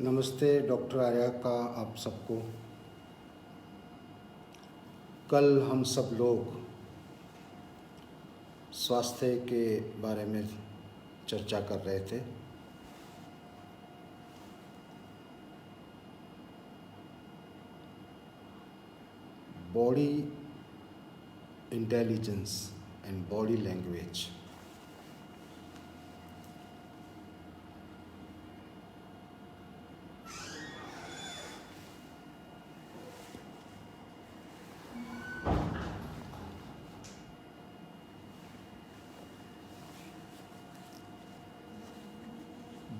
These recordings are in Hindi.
नमस्ते डॉक्टर आर्या का आप सबको। कल हम सब लोग स्वास्थ्य के बारे में चर्चा कर रहे थे। Body intelligence and body language.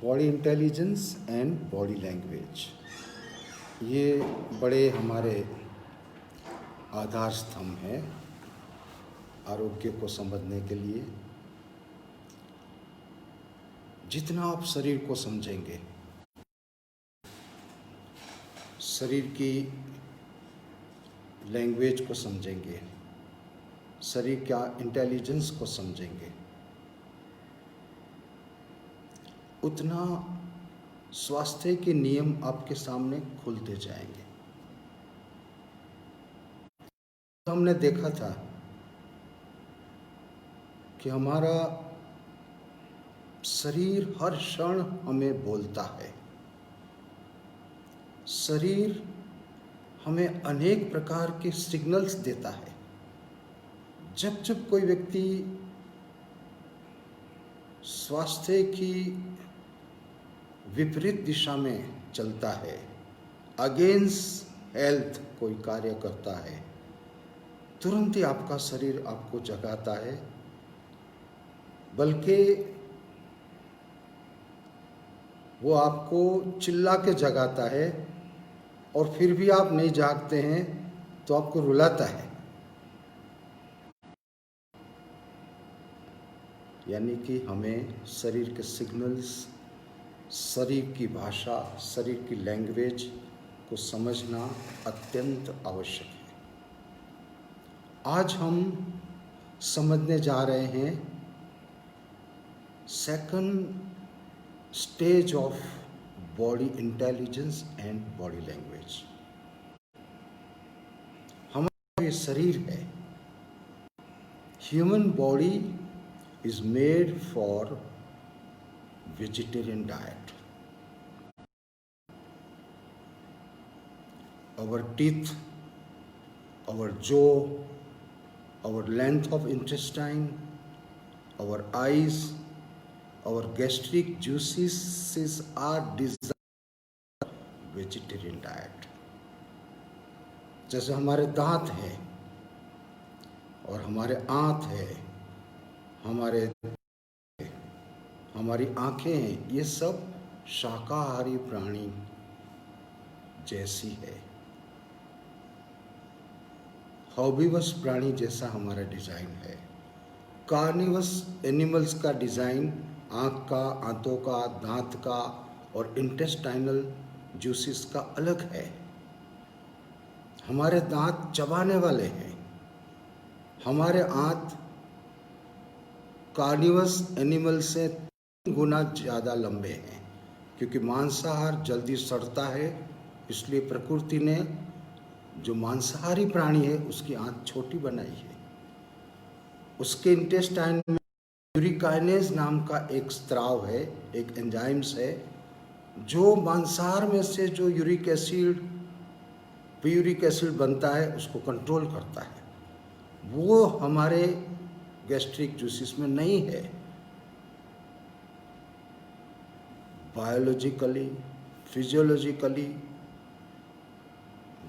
Body intelligence and body language, ये बड़े हमारे आधार स्तंभ हैं आरोग्य को समझने के लिए। जितना आप शरीर को समझेंगे, शरीर की लैंग्वेज को समझेंगे, शरीर का इंटेलिजेंस को समझेंगे, उतना स्वास्थ्य के नियम आपके सामने खुलते जाएंगे। हमने देखा था कि हमारा शरीर हर क्षण हमें बोलता है। शरीर हमें अनेक प्रकार के सिग्नल्स देता है। जब जब कोई व्यक्ति स्वास्थ्य की विपरीत दिशा में चलता है, अगेंस्ट हेल्थ कोई कार्य करता है, तुरंत ही आपका शरीर आपको जगाता है। बल्कि वो आपको चिल्ला के जगाता है, और फिर भी आप नहीं जागते हैं तो आपको रुलाता है। यानी कि हमें शरीर के सिग्नल्स, शरीर की भाषा, शरीर की लैंग्वेज को समझना अत्यंत आवश्यक है। आज हम समझने जा रहे हैं second stage of body intelligence and body language. हमारा ये शरीर है, human body is made for vegetarian diet. Our teeth, our jaw, our length of intestine, our eyes, our gastric juices are designed for vegetarian diet. जैसे हमारे दांत हैं और हमारे आंत है, हमारी आंखें हैं, ये सब शाकाहारी प्राणी जैसी है। हर्बीवरस प्राणी जैसा हमारा डिजाइन है। कार्निवरस एनिमल्स का डिजाइन आंख का, आंतों का, दांत का और इंटेस्टाइनल जूसेस का अलग है। हमारे दांत चबाने वाले हैं। हमारे आंत कार्निवरस एनिमल से 3 गुना ज़्यादा लंबे हैं, क्योंकि मांसाहार जल्दी सड़ता है, इसलिए प्रकृति ने जो मांसाहारी प्राणी है उसकी आंत छोटी बनाई है। उसके इंटेस्टाइन में यूरिकाइनेज नाम का एक स्त्राव है, एक एंजाइम्स है, जो मांसाहार में से जो यूरिक एसिड बनता है उसको कंट्रोल करता है। वो हमारे गैस्ट्रिक जूसेस में नहीं है। Biologically, physiologically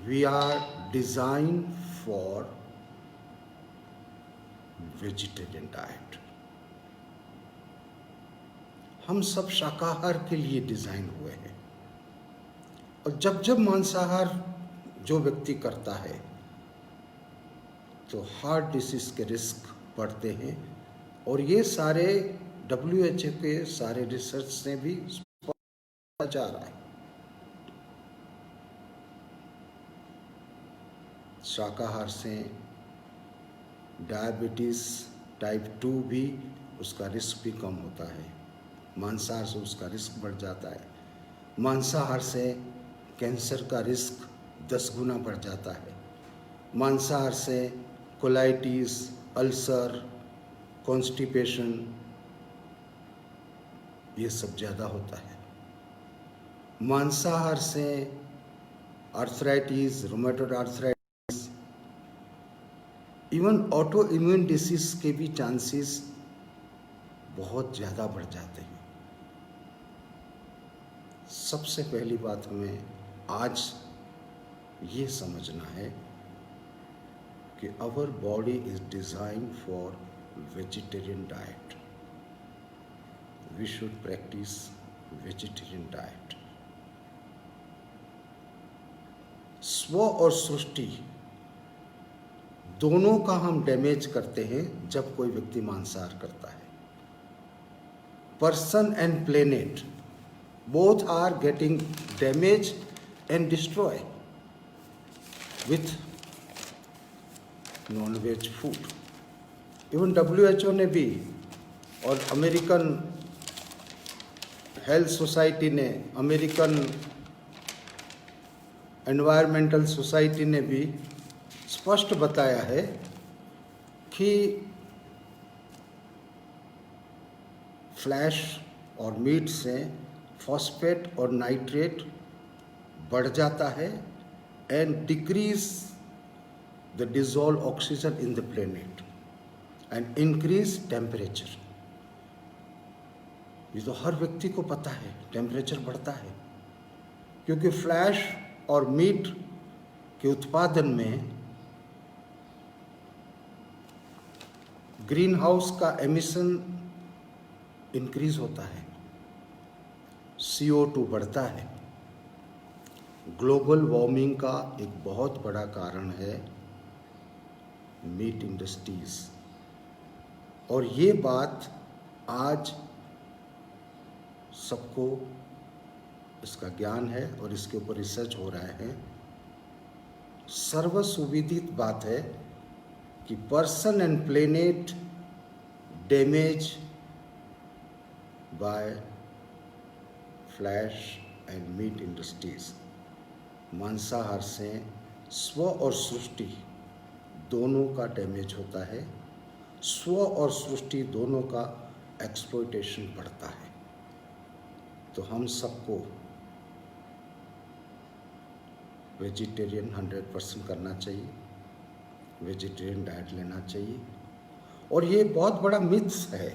we are design for vegetarian diet. हम सब शाकाहार के लिए डिजाइन हुए हैं। और जब जब मांसाहार जो व्यक्ति करता है तो हार्ट डिसीज के रिस्क बढ़ते हैं। और ये सारे WHO के सारे रिसर्च से भी जा रहा है। शाकाहार से डायबिटीज टाइप 2 भी, उसका रिस्क भी कम होता है। मांसाहार से उसका रिस्क बढ़ जाता है। मांसाहार से कैंसर का रिस्क 10 गुना बढ़ जाता है। मांसाहार से कोलाइटिस, अल्सर, कॉन्स्टिपेशन ये सब ज़्यादा होता है। मांसाहार से arthritis, rheumatoid arthritis, even auto immune disease के भी चांसेस बहुत ज़्यादा बढ़ जाते हैं। सबसे पहली बात हमें आज ये समझना है कि our body is design for vegetarian diet. We should practise vegetarian diet. स्व और सृष्टि दोनों का हम डैमेज करते हैं जब कोई व्यक्ति मांसाहार करता है। Person and planet both are getting damaged and destroyed with non-veg food. Even WHO ने भी और अमेरिकन हेल्थ सोसाइटी ने, अमेरिकन एनवायरमेंटल सोसाइटी ने भी स्पष्ट बताया है कि फ्लैश और मीट से फॉस्फेट और नाइट्रेट बढ़ जाता है and decrease the dissolve oxygen in the planet and increase temperature. ये तो हर व्यक्ति को पता है, टेम्परेचर बढ़ता है क्योंकि फ्लैश और मीट के उत्पादन में ग्रीन हाउस का एमिशन इंक्रीज होता है, CO2 बढ़ता है। ग्लोबल वार्मिंग का एक बहुत बड़ा कारण है मीट इंडस्ट्रीज, और ये बात आज सबको इसका ज्ञान है और इसके ऊपर रिसर्च हो रहा है। सर्वसुविदित बात है कि person and planet damage by flesh and meat industries. मांसाहार से स्व और सृष्टि दोनों का डैमेज होता है। स्व और सृष्टि दोनों का एक्सप्लॉयटेशन बढ़ता है। तो हम सबको वेजिटेरियन 100% करना चाहिए, वेजिटेरियन डाइट लेना चाहिए। और ये बहुत बड़ा मिथ्स है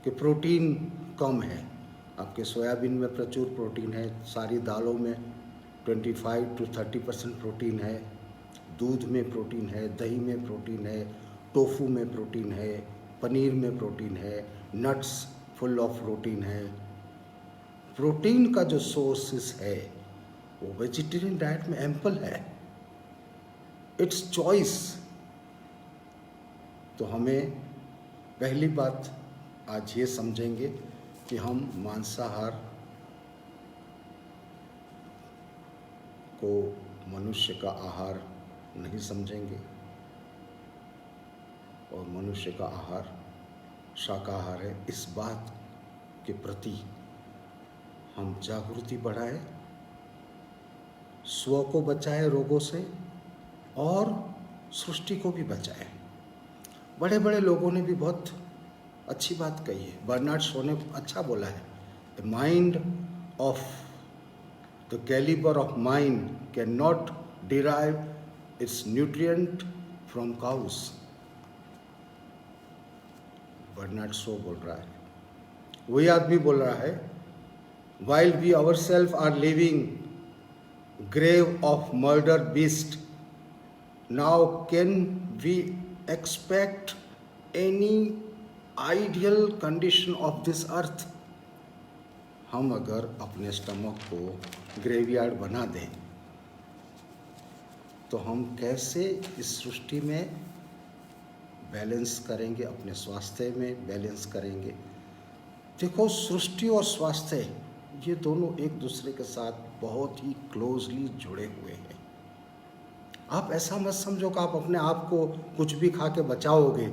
कि प्रोटीन कम है। आपके सोयाबीन में प्रचुर प्रोटीन है, सारी दालों में 25 to 30% प्रोटीन है, दूध में प्रोटीन है, दही में प्रोटीन है, टोफू में प्रोटीन है, पनीर में प्रोटीन है, नट्स फुल ऑफ प्रोटीन है। प्रोटीन का जो सोर्सेस है वो वेजिटेरियन डाइट में एम्पल है। It's choice. तो हमें पहली बात आज ये समझेंगे कि हम मांसाहार को मनुष्य का आहार नहीं समझेंगे और मनुष्य का आहार शाकाहार है। इस बात के प्रति हम जागृति बढ़ाएं, स्व को बचाएं रोगों से और सृष्टि को भी बचाएं। बड़े बड़े लोगों ने भी बहुत अच्छी बात कही है। बर्नार्ड शॉ ने अच्छा बोला है, the mind of the calibre of mind can not derive its nutrient from cows. Bernard Shaw बोल रहा है, वही आदमी बोल रहा है, while we ourselves are living grave of murder beast, now can we expect any ideal condition of this earth? हम अगर अपने स्टमक को ग्रेवयार्ड बना दें तो हम कैसे इस सृष्टि में बैलेंस करेंगे, अपने स्वास्थ्य में बैलेंस करेंगे। देखो, सृष्टि और स्वास्थ्य ये दोनों एक दूसरे के साथ बहुत ही क्लोजली जुड़े हुए हैं। आप ऐसा मत समझो कि आप अपने आप को कुछ भी खा के बचाओगे,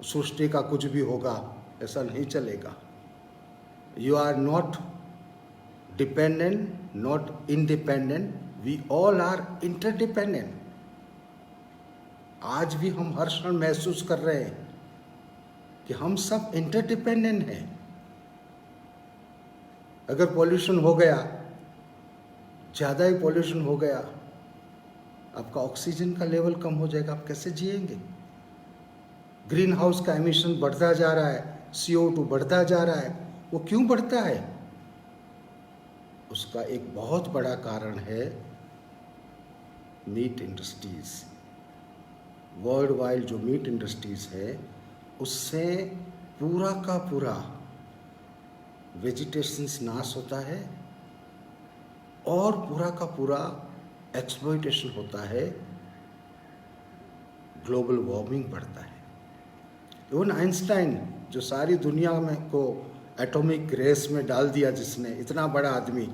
सृष्टि का कुछ भी होगा, ऐसा नहीं चलेगा। You are not dependent not independent, we all are interdependent. आज भी हम हर क्षण महसूस कर रहे हैं कि हम सब इंटरडिपेंडेंट हैं। अगर पॉल्यूशन हो गया, ज़्यादा ही पॉल्यूशन हो गया, आपका ऑक्सीजन का लेवल कम हो जाएगा, आप कैसे जिएंगे? ग्रीन हाउस का एमिशन बढ़ता जा रहा है, CO2 बढ़ता जा रहा है। वो क्यों बढ़ता है? उसका एक बहुत बड़ा कारण है मीट इंडस्ट्रीज। वर्ल्ड वाइड जो मीट इंडस्ट्रीज है, उससे पूरा का पूरा वेजिटेशंस नाश होता है और पूरा का पूरा एक्सप्लॉइटेशन होता है, ग्लोबल वार्मिंग बढ़ता है। इवन आइंस्टाइन, जो सारी दुनिया में को एटॉमिक रेस में डाल दिया, जिसने, इतना बड़ा आदमी,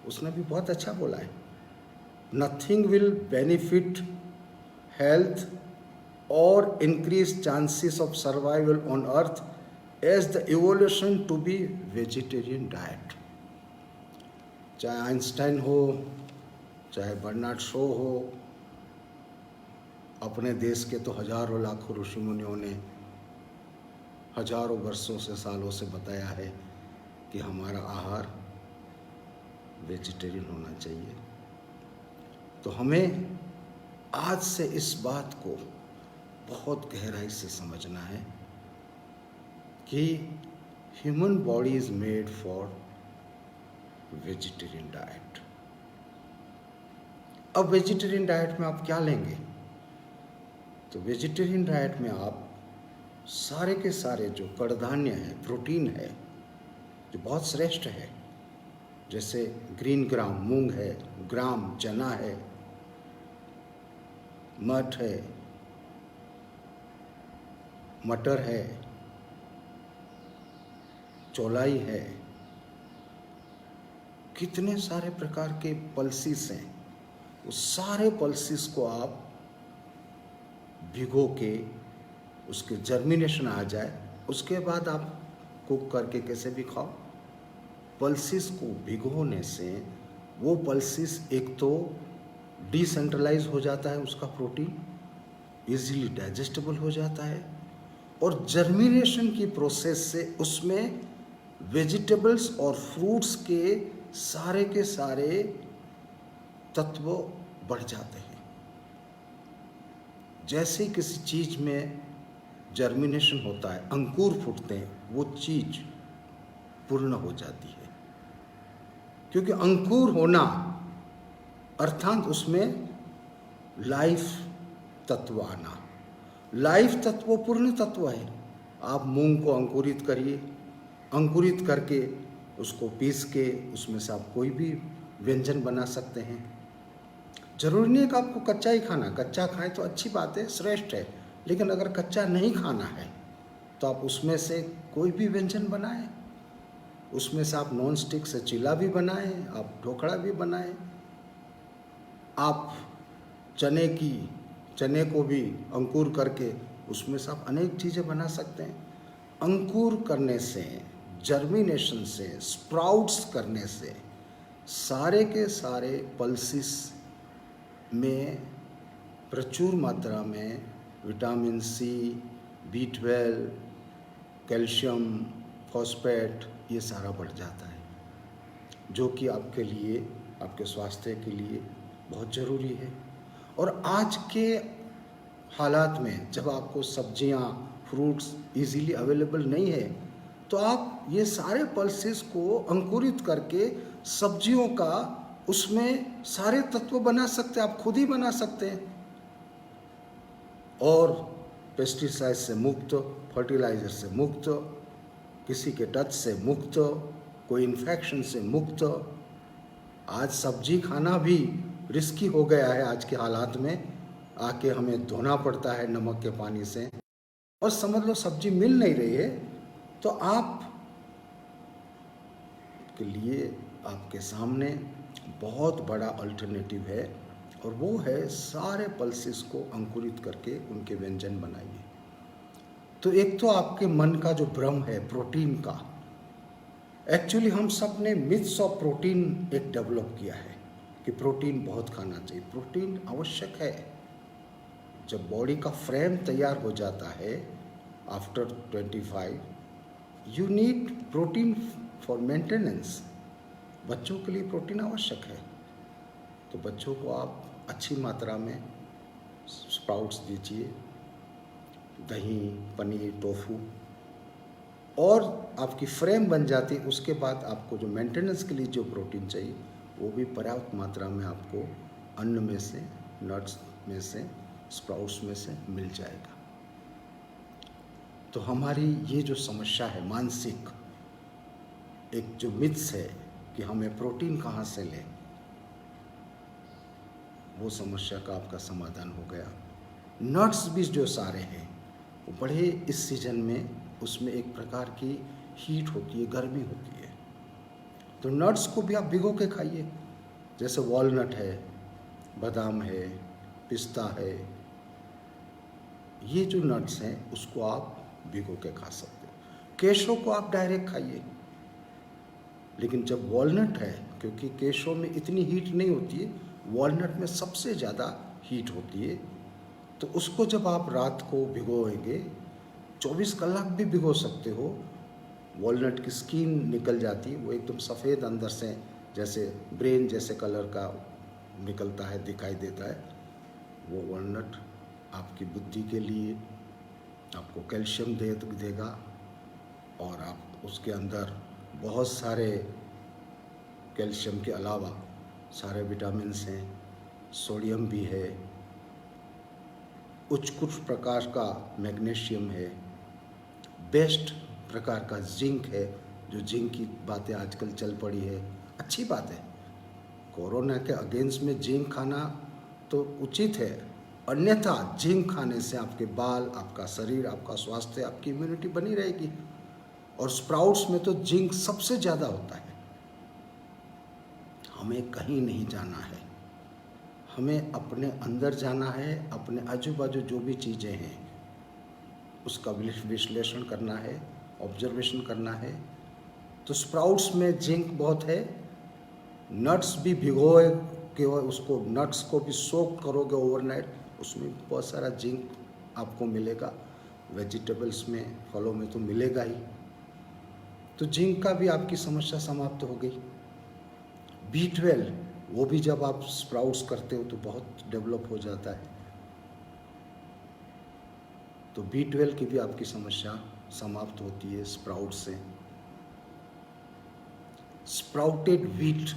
उसने भी बहुत अच्छा बोला है, नथिंग विल बेनिफिट हेल्थ और increase chances of survival on earth as the evolution to be vegetarian diet. चाहे आइंस्टाइन हो, चाहे बर्नार्ड शॉ हो, अपने देश के तो हजारों लाखों ऋषि मुनियों ने हजारों वर्षों से, सालों से बताया है कि हमारा आहार वेजिटेरियन होना चाहिए। तो हमें आज से इस बात को बहुत गहराई से समझना है कि human body is made for vegetarian diet. अब वेजिटेरियन डाइट में आप क्या लेंगे? तो वेजिटेरियन डाइट में आप सारे के सारे जो कडधान्य है, प्रोटीन है, जो बहुत श्रेष्ठ है, जैसे ग्रीन ग्राम मूंग है, ग्राम चना है, मठ है, मटर है, चौलाई है, कितने सारे प्रकार के पल्सिस हैं। उस सारे पल्सिस को आप भिगो के, उसके जर्मिनेशन आ जाए, उसके बाद आप कुक करके कैसे भी खाओ। पल्सिस को भिगोने से वो पल्सिस एक तो डिसेंट्रलाइज हो जाता है, उसका प्रोटीन इजीली डाइजेस्टेबल हो जाता है, और जर्मिनेशन की प्रोसेस से उसमें वेजिटेबल्स और फ्रूट्स के सारे तत्व बढ़ जाते हैं। जैसे किसी चीज में जर्मिनेशन होता है, अंकुर फूटते हैं, वो चीज पूर्ण हो जाती है, क्योंकि अंकुर होना अर्थात उसमें लाइफ तत्व आना। लाइफ तत्व पूर्ण तत्व है। आप मूंग को अंकुरित करिए, अंकुरित करके उसको पीस के उसमें से आप कोई भी व्यंजन बना सकते हैं। जरूरी नहीं है कि आपको कच्चा ही खाना, कच्चा खाएं तो अच्छी बात है, श्रेष्ठ है, लेकिन अगर कच्चा नहीं खाना है तो आप उसमें से कोई भी व्यंजन बनाएं। उसमें से आप नॉन स्टिक से चिल्ला भी बनाएं, आप ढोकड़ा भी बनाएं, आप चने को भी अंकुर करके उसमें से आप अनेक चीज़ें बना सकते हैं। अंकुर करने से, जर्मिनेशन से, स्प्राउट्स करने से सारे के सारे पल्सिस में प्रचुर मात्रा में vitamin C, B12, calcium, phosphate, ये सारा बढ़ जाता है, जो कि आपके लिए, आपके स्वास्थ्य के लिए बहुत ज़रूरी है। और आज के हालात में जब आपको सब्जियां, फ्रूट्स इजीली अवेलेबल नहीं है, तो आप ये सारे पल्सेस को अंकुरित करके सब्जियों का उसमें सारे तत्व बना सकते हैं, आप खुद ही बना सकते हैं। और पेस्टिसाइड से मुक्त, फर्टिलाइजर से मुक्त, किसी के टच से मुक्त, कोई इन्फेक्शन से मुक्त। आज सब्जी खाना भी रिस्की हो गया है। आज के हालात में आके हमें धोना पड़ता है नमक के पानी से, और समझ लो सब्जी मिल नहीं रही है, तो आप के लिए आपके सामने बहुत बड़ा अल्टरनेटिव है, और वो है सारे पल्सेस को अंकुरित करके उनके व्यंजन बनाइए। तो एक तो आपके मन का जो भ्रम है प्रोटीन का, एक्चुअली हम सब ने मिथ्स ऑफ प्रोटीन एक डेवलप किया है कि प्रोटीन बहुत खाना चाहिए। प्रोटीन आवश्यक है। जब बॉडी का फ्रेम तैयार हो जाता है after 25, you need protein for maintenance. बच्चों के लिए प्रोटीन आवश्यक है, तो बच्चों को आप अच्छी मात्रा में स्प्राउट्स दीजिए, दही, पनीर, टोफू, और आपकी फ्रेम बन जाती है। उसके बाद आपको जो मेंटेनेंस के लिए जो प्रोटीन चाहिए वो भी पर्याप्त मात्रा में आपको अन्न में से, नट्स में से, स्प्राउट्स में से मिल जाएगा। तो हमारी ये जो समस्या है मानसिक, एक जो मिथ्स है कि हमें प्रोटीन कहाँ से लें, वो समस्या का आपका समाधान हो गया। नट्स भी जो सारे हैं वो बड़े इस सीजन में, उसमें एक प्रकार की हीट होती है, गर्मी होती है, तो नट्स को भी आप भिगो के खाइए। जैसे वॉलनट है, बादाम है, पिस्ता है, ये जो नट्स हैं उसको आप भिगो के खा सकते हो। केशों को आप डायरेक्ट खाइए, लेकिन जब वॉलनट है, क्योंकि केशों में इतनी हीट नहीं होती है, वॉलनट में सबसे ज़्यादा हीट होती है, तो उसको जब आप रात को भिगोएंगे, 24 घंटे भी भिगो सकते हो, वॉलनट की स्किन निकल जाती है, वो एकदम सफ़ेद अंदर से, जैसे ब्रेन जैसे कलर का निकलता है, दिखाई देता है। वो वॉलनट आपकी बुद्धि के लिए आपको कैल्शियम देगा, और आप उसके अंदर बहुत सारे कैल्शियम के अलावा सारे विटामिन्स हैं, सोडियम भी है, उच्च प्रकार का मैग्नीशियम है, बेस्ट प्रकार का जिंक है। जो जिंक की बातें आजकल चल पड़ी है, अच्छी बात है। कोरोना के अगेंस्ट में जिंक खाना तो उचित है, अन्यथा जिंक खाने से आपके बाल, आपका शरीर, आपका स्वास्थ्य, आपकी इम्यूनिटी बनी रहेगी। और स्प्राउट्स में तो जिंक सबसे ज़्यादा होता है। हमें कहीं नहीं जाना है, हमें अपने अंदर जाना है, अपने आजू बाजू जो भी चीज़ें हैं उसका विश्लेषण करना है, ऑब्जर्वेशन करना है। तो स्प्राउट्स में जिंक बहुत है। नट्स भी भिगोए के उसको, नट्स को भी सोक करोगे ओवरनाइट, उसमें बहुत सारा जिंक आपको मिलेगा। वेजिटेबल्स में, फलों में तो मिलेगा ही। तो जिंक का भी आपकी समस्या समाप्त हो गई। B12 वो भी जब आप स्प्राउट्स करते हो तो बहुत डेवलप हो जाता है, तो B12 की भी आपकी समस्या समाप्त होती है स्प्राउट से। स्प्राउटेड व्हीट,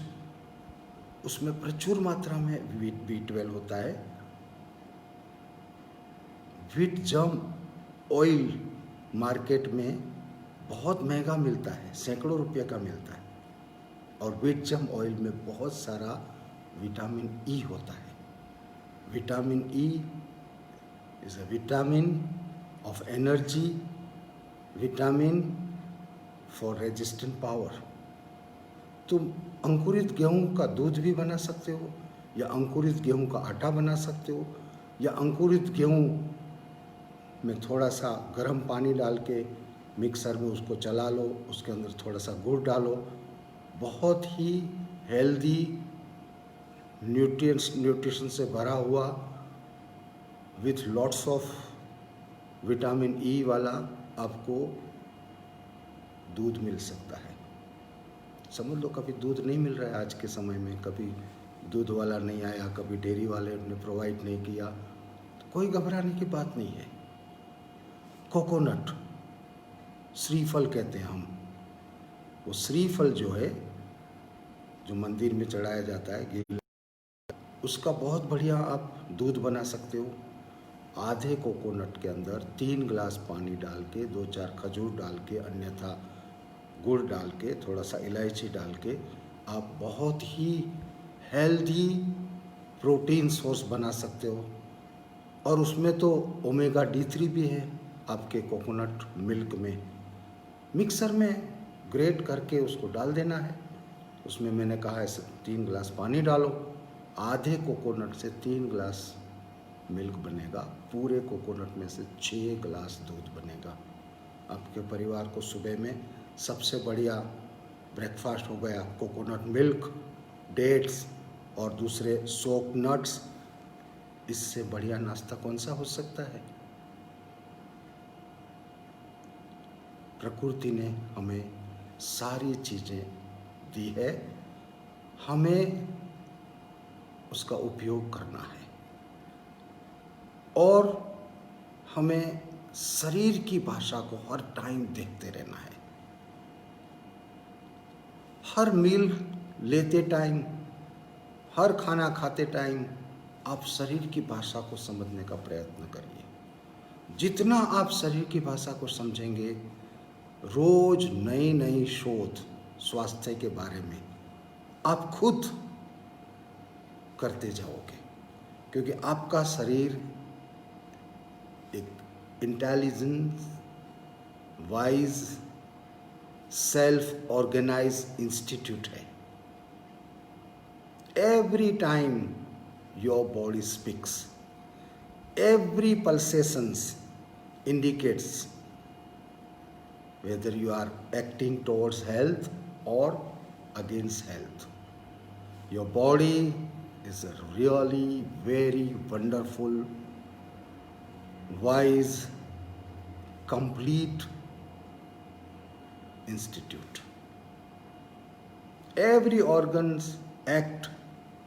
उसमें प्रचुर मात्रा में B12 होता है। व्हीट जम ऑयल मार्केट में बहुत महंगा मिलता है, सैकड़ों रुपये का मिलता है, और व्हीट जम ऑयल में बहुत सारा विटामिन ई होता है। Vitamin E is a vitamin of energy, vitamin for resistant power. तुम अंकुरित गेहूं का दूध भी बना सकते हो, या अंकुरित गेहूं का आटा बना सकते हो, या अंकुरित गेहूं में थोड़ा सा गर्म पानी डाल के मिक्सर में उसको चला लो, उसके अंदर थोड़ा सा गुड़ डालो, बहुत ही हेल्दी, न्यूट्रिशन से भरा हुआ, with lots of vitamin E वाला आपको दूध मिल सकता है। समझ लो कभी दूध नहीं मिल रहा है आज के समय में, कभी दूध वाला नहीं आया, कभी डेयरी वाले ने प्रोवाइड नहीं किया, तो कोई घबराने की बात नहीं है। कोकोनट, श्रीफल कहते हैं हम, वो श्रीफल जो है, जो मंदिर में चढ़ाया जाता है, घी, उसका बहुत बढ़िया आप दूध बना सकते हो। आधे कोकोनट के अंदर 3 गिलास पानी डाल के, 2-4 खजूर डाल के, अन्यथा गुड़ डाल के, थोड़ा सा इलायची डाल के, आप बहुत ही हेल्दी प्रोटीन सोर्स बना सकते हो। और उसमें तो ओमेगा D3 भी है आपके कोकोनट मिल्क में। मिक्सर में ग्रेट करके उसको डाल देना है। उसमें मैंने कहा है 3 गिलास पानी डालो, आधे कोकोनट से 3 गिलास मिल्क बनेगा, पूरे कोकोनट में से 6 गिलास दूध बनेगा। आपके परिवार को सुबह में सबसे बढ़िया ब्रेकफास्ट हो गया, कोकोनट मिल्क, डेट्स और दूसरे सोक नट्स, इससे बढ़िया नाश्ता कौन सा हो सकता है? प्रकृति ने हमें सारी चीज़ें दी है, हमें उसका उपयोग करना है और हमें शरीर की भाषा को हर टाइम देखते रहना है। हर मील लेते टाइम, हर खाना खाते टाइम आप शरीर की भाषा को समझने का प्रयत्न करिए। जितना आप शरीर की भाषा को समझेंगे, रोज नई नई शोध स्वास्थ्य के बारे में आप खुद करते जाओगे, क्योंकि आपका शरीर एक intelligence wise self organise institute है। Every time your body speaks, every pulsations indicates whether you are acting towards health or against health. Your body is a really very wonderful, wise, complete institute. Every organs act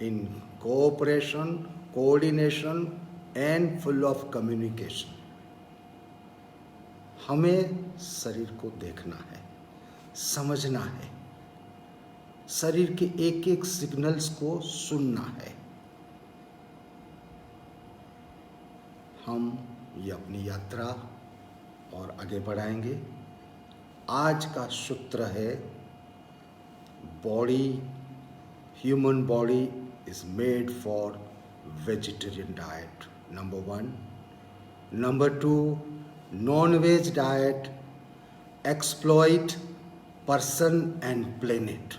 in cooperation, coordination and full of communication. हमें शरीर को देखना है, समझना है, शरीर के एक एक सिग्नल्स को सुनना है। हम ये अपनी यात्रा और आगे बढ़ाएंगे। आज का सूत्र है, body, human body is made for vegetarian diet, number 1. Number 2, non-veg diet exploit person and planet.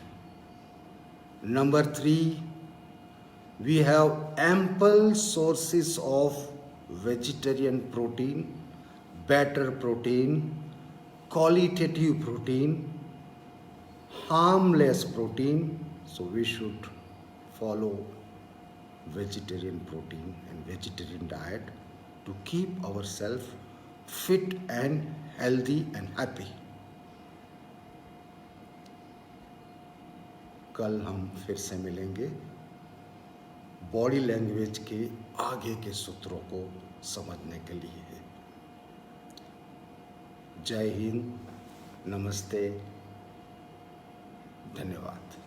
Number 3, we have ample sources of vegetarian protein, better protein, qualitative protein, harmless protein, so we should follow vegetarian protein and vegetarian diet to keep ourselves fit and healthy and happy. कल हम फिर से मिलेंगे बॉडी लैंग्वेज के आगे के सूत्रों को समझने के लिए। जय हिंद, नमस्ते, धन्यवाद।